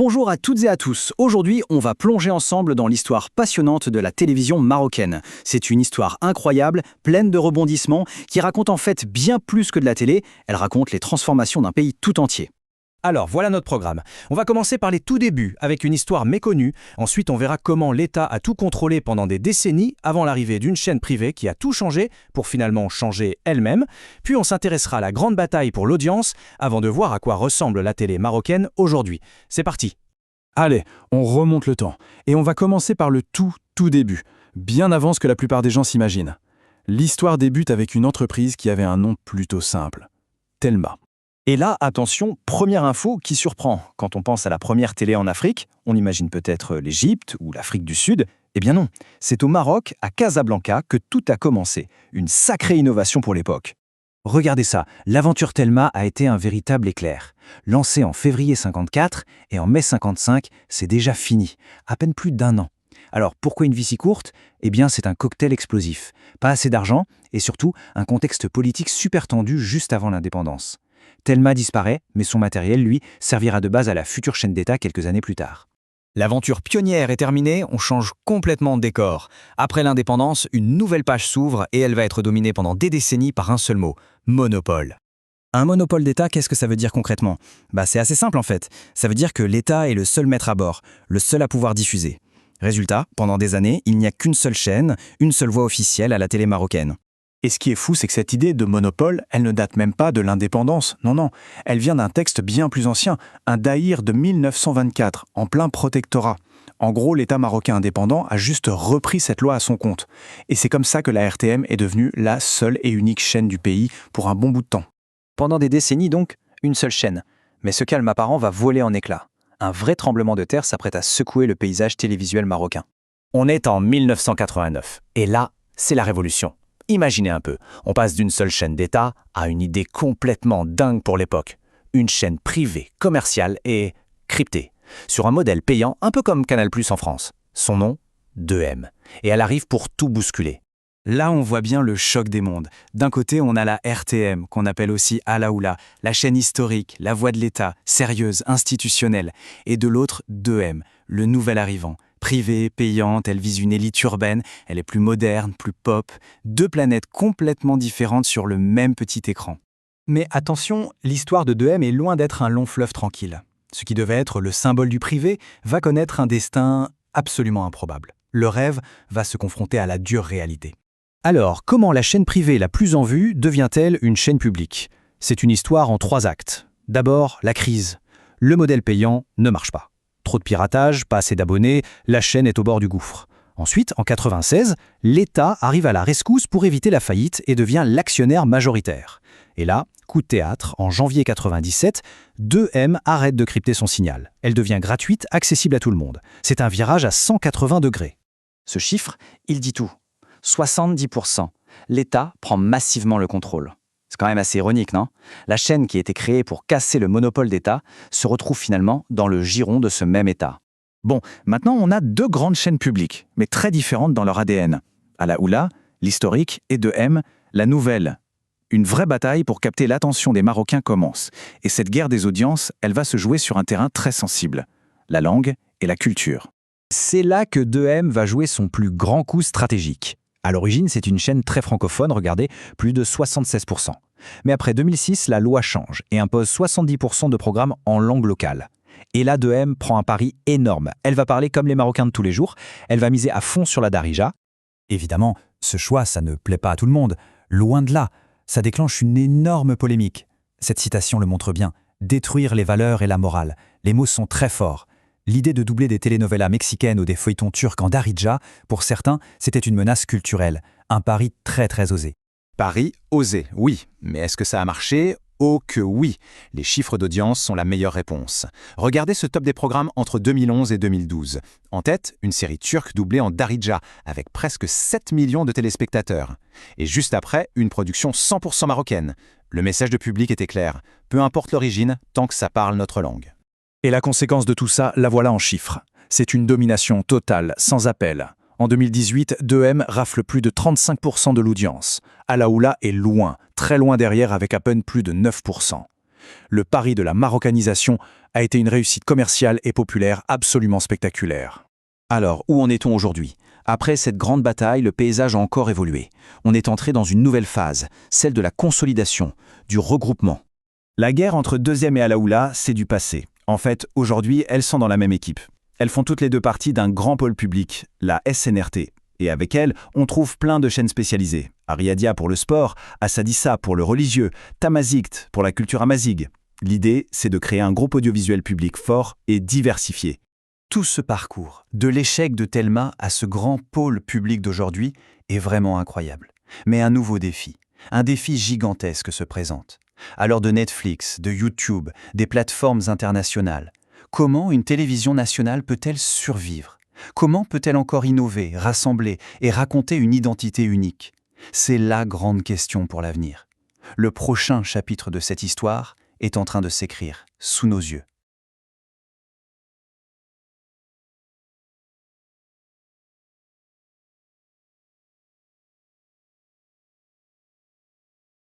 Bonjour à toutes et à tous. Aujourd'hui, on va plonger ensemble dans l'histoire passionnante de la télévision marocaine. C'est une histoire incroyable, pleine de rebondissements, qui raconte en fait bien plus que de la télé. Elle raconte les transformations d'un pays tout entier. Alors, voilà notre programme. On va commencer par les tout débuts, avec une histoire méconnue. Ensuite, on verra comment l'État a tout contrôlé pendant des décennies avant l'arrivée d'une chaîne privée qui a tout changé pour finalement changer elle-même. Puis on s'intéressera à la grande bataille pour l'audience avant de voir à quoi ressemble la télé marocaine aujourd'hui. C'est parti. Allez, on remonte le temps. Et on va commencer par le tout début, bien avant ce que la plupart des gens s'imaginent. L'histoire débute avec une entreprise qui avait un nom plutôt simple. Telma. Et là, attention, première info qui surprend. Quand on pense à la première télé en Afrique, on imagine peut-être l'Égypte ou l'Afrique du Sud. Eh bien non, c'est au Maroc, à Casablanca, que tout a commencé. Une sacrée innovation pour l'époque. Regardez ça, l'aventure Telma a été un véritable éclair. Lancée en février 54 et en mai 55, c'est déjà fini, à peine plus d'1 an. Alors pourquoi une vie si courte ? Eh bien c'est un cocktail explosif. Pas assez d'argent et surtout un contexte politique super tendu juste avant l'indépendance. Telma disparaît, mais son matériel, lui, servira de base à la future chaîne d'État quelques années plus tard. L'aventure pionnière est terminée, on change complètement de décor. Après l'indépendance, une nouvelle page s'ouvre et elle va être dominée pendant des décennies par un seul mot, monopole. Un monopole d'État, qu'est-ce que ça veut dire concrètement ? C'est assez simple en fait. Ça veut dire que l'État est le seul maître à bord, le seul à pouvoir diffuser. Résultat, pendant des années, il n'y a qu'une seule chaîne, une seule voix officielle à la télé marocaine. Et ce qui est fou, c'est que cette idée de monopole, elle ne date même pas de l'indépendance. Non, elle vient d'un texte bien plus ancien, un daïr de 1924, en plein protectorat. En gros, l'État marocain indépendant a juste repris cette loi à son compte. Et c'est comme ça que la RTM est devenue la seule et unique chaîne du pays pour un bon bout de temps. Pendant des décennies donc, une seule chaîne. Mais ce calme apparent va voler en éclats. Un vrai tremblement de terre s'apprête à secouer le paysage télévisuel marocain. On est en 1989, et là, c'est la révolution. Imaginez un peu, on passe d'une seule chaîne d'État à une idée complètement dingue pour l'époque. Une chaîne privée, commerciale et cryptée, sur un modèle payant un peu comme Canal+ en France. Son nom, 2M. Et elle arrive pour tout bousculer. Là, on voit bien le choc des mondes. D'un côté, on a la RTM, qu'on appelle aussi Alaoula, la chaîne historique, la voix de l'État, sérieuse, institutionnelle. Et de l'autre, 2M, le nouvel arrivant. Privée, payante, elle vise une élite urbaine, elle est plus moderne, plus pop. Deux planètes complètement différentes sur le même petit écran. Mais attention, l'histoire de 2M est loin d'être un long fleuve tranquille. Ce qui devait être le symbole du privé va connaître un destin absolument improbable. Le rêve va se confronter à la dure réalité. Alors, comment la chaîne privée la plus en vue devient-elle une chaîne publique ? C'est une histoire en 3 actes. D'abord, la crise. Le modèle payant ne marche pas. Trop de piratage, pas assez d'abonnés, la chaîne est au bord du gouffre. Ensuite, en 1996, l'État arrive à la rescousse pour éviter la faillite et devient l'actionnaire majoritaire. Et là, coup de théâtre, en janvier 1997, 2M arrête de crypter son signal. Elle devient gratuite, accessible à tout le monde. C'est un virage à 180 degrés. Ce chiffre, il dit tout. 70%. L'État prend massivement le contrôle. C'est quand même assez ironique, non ? La chaîne qui a été créée pour casser le monopole d'État se retrouve finalement dans le giron de ce même État. Bon, maintenant on a 2 grandes chaînes publiques, mais très différentes dans leur ADN. Alaoula, l'historique, et 2M, la nouvelle. Une vraie bataille pour capter l'attention des Marocains commence. Et cette guerre des audiences, elle va se jouer sur un terrain très sensible. La langue et la culture. C'est là que 2M va jouer son plus grand coup stratégique. À l'origine, c'est une chaîne très francophone, regardez, plus de 76%. Mais après 2006, la loi change et impose 70% de programmes en langue locale. Et là, 2M prend un pari énorme. Elle va parler comme les Marocains de tous les jours, elle va miser à fond sur la darija. Évidemment, ce choix, ça ne plaît pas à tout le monde. Loin de là, ça déclenche une énorme polémique. Cette citation le montre bien. Détruire les valeurs et la morale. Les mots sont très forts. L'idée de doubler des telenovelas mexicaines ou des feuilletons turcs en darija, pour certains, c'était une menace culturelle. Un pari très osé. Pari osé, oui. Mais est-ce que ça a marché ? Oh que oui. Les chiffres d'audience sont la meilleure réponse. Regardez ce top des programmes entre 2011 et 2012. En tête, une série turque doublée en darija, avec presque 7 millions de téléspectateurs. Et juste après, une production 100% marocaine. Le message de public était clair. Peu importe l'origine, tant que ça parle notre langue. Et la conséquence de tout ça, la voilà en chiffres. C'est une domination totale, sans appel. En 2018, 2M rafle plus de 35% de l'audience. Alaoula est loin, très loin derrière avec à peine plus de 9%. Le pari de la marocanisation a été une réussite commerciale et populaire absolument spectaculaire. Alors, où en est-on aujourd'hui? Après cette grande bataille, le paysage a encore évolué. On est entré dans une nouvelle phase, celle de la consolidation, du regroupement. La guerre entre 2M et Alaoula, c'est du passé. En fait, aujourd'hui, elles sont dans la même équipe. Elles font toutes les deux partie d'un grand pôle public, la SNRT. Et avec elles, on trouve plein de chaînes spécialisées. Ariadia pour le sport, Assadissa pour le religieux, Tamazight pour la culture amazigh. L'idée, c'est de créer un groupe audiovisuel public fort et diversifié. Tout ce parcours, de l'échec de Telma à ce grand pôle public d'aujourd'hui, est vraiment incroyable. Mais un nouveau défi, un défi gigantesque se présente. À l'heure de Netflix, de YouTube, des plateformes internationales, comment une télévision nationale peut-elle survivre? Comment peut-elle encore innover, rassembler et raconter une identité unique? C'est la grande question pour l'avenir. Le prochain chapitre de cette histoire est en train de s'écrire sous nos yeux.